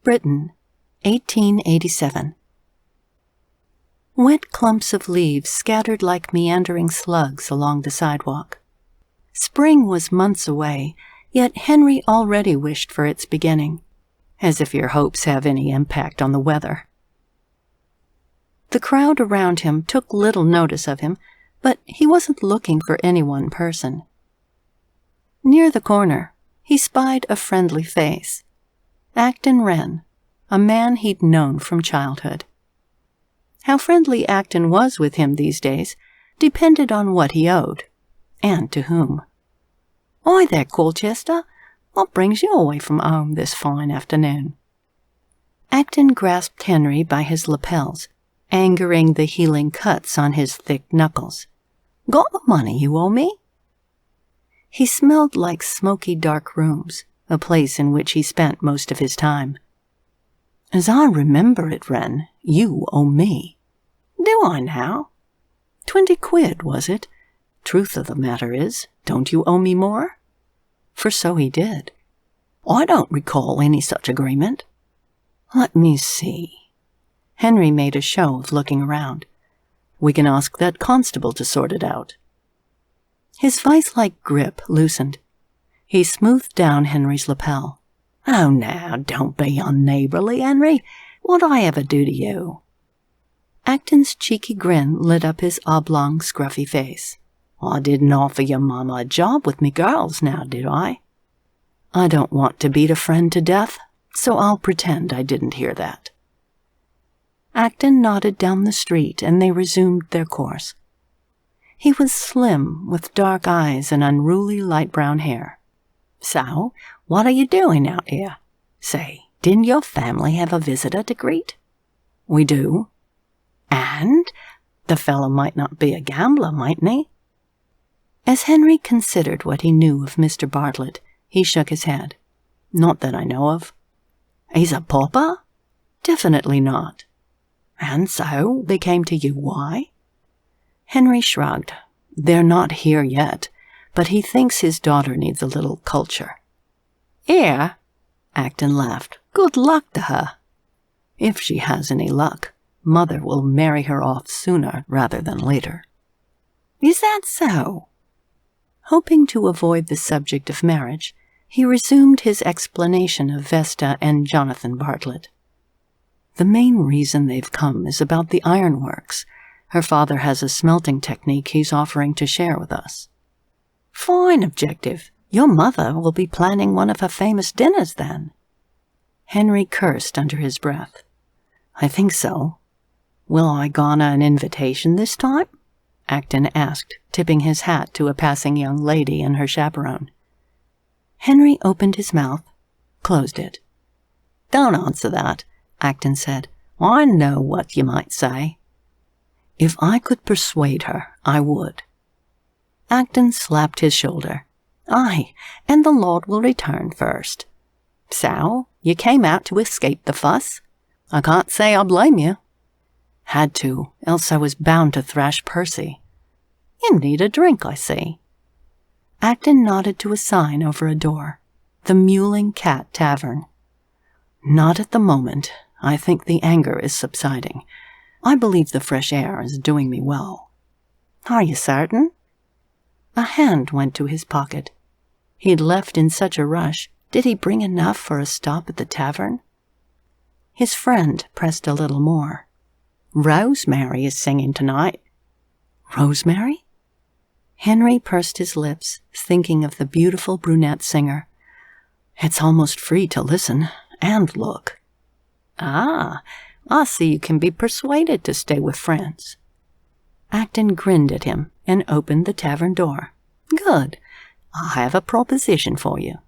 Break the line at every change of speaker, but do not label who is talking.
Britain, 1887. Wet clumps of leaves scattered like meandering slugs along the sidewalk. Spring was months away, yet Henry already wished for its beginning, as if your hopes have any impact on the weather. The crowd around him took little notice of him, but he wasn't looking for any one person. Near the corner, he spied a friendly face. Acton Wren, a man he'd known from childhood. How friendly Acton was with him these days depended on what he owed, and to whom. "Hi there, Colchester. What brings you away from home this fine afternoon?" Acton grasped Henry by his lapels, angering the healing cuts on his thick knuckles. "Got the money you owe me?" He smelled like smoky dark rooms, a place in which he spent most of his time. "As I remember it, Wren, you owe me." "Do I now?" "£20, was it? Truth of the matter is, don't you owe me more?" For so he did. "I don't recall any such agreement." "Let me see." Henry made a show of looking around. "We can ask that constable to sort it out." His vice-like grip loosened. He smoothed down Henry's lapel. "Oh, now, don't be unneighbourly, Henry. What'd I ever do to you?" Acton's cheeky grin lit up his oblong, scruffy face. "I didn't offer your mama a job with me girls, now, did I?" "I don't want to beat a friend to death, so I'll pretend I didn't hear that." Acton nodded down the street, and they resumed their course. He was slim, with dark eyes and unruly light brown hair. "So, what are you doing out here? Say, didn't your family have a visitor to greet?" "We do." "And? The fellow might not be a gambler, mightn't he?" As Henry considered what he knew of Mr. Bartlett, he shook his head. "Not that I know of." "He's a pauper?" "Definitely not." "And so they came to you, why?" Henry shrugged. "They're not here yet, but he thinks his daughter needs a little culture." "Here?" Acton laughed. "Good luck to her." "If she has any luck, Mother will marry her off sooner rather than later." "Is that so?" Hoping to avoid the subject of marriage, he resumed his explanation of Vesta and Jonathan Bartlett. "The main reason they've come is about the ironworks. Her father has a smelting technique he's offering to share with us." "Fine objective. Your mother will be planning one of her famous dinners, then." Henry cursed under his breath. "I think so." "Will I garner an invitation this time?" Acton asked, tipping his hat to a passing young lady and her chaperone. Henry opened his mouth, closed it. "Don't answer that," Acton said. "I know what you might say." "If I could persuade her, I would." Acton slapped his shoulder. "Aye, and the Lord will return first." "So, you came out to escape the fuss?" "I can't say I blame you." "Had to, else I was bound to thrash Percy." "You need a drink, I see." Acton nodded to a sign over a door. "The Mewling Cat Tavern." "Not at the moment. I think the anger is subsiding. I believe the fresh air is doing me well." "Are you certain?" A hand went to his pocket. He'd left in such a rush. Did he bring enough for a stop at the tavern? His friend pressed a little more. "Rosemary is singing tonight." "Rosemary?" Henry pursed his lips, thinking of the beautiful brunette singer. "It's almost free to listen and look." "Ah, I see you can be persuaded to stay with friends." Acton grinned at him and opened the tavern door. "Good. I have a proposition for you.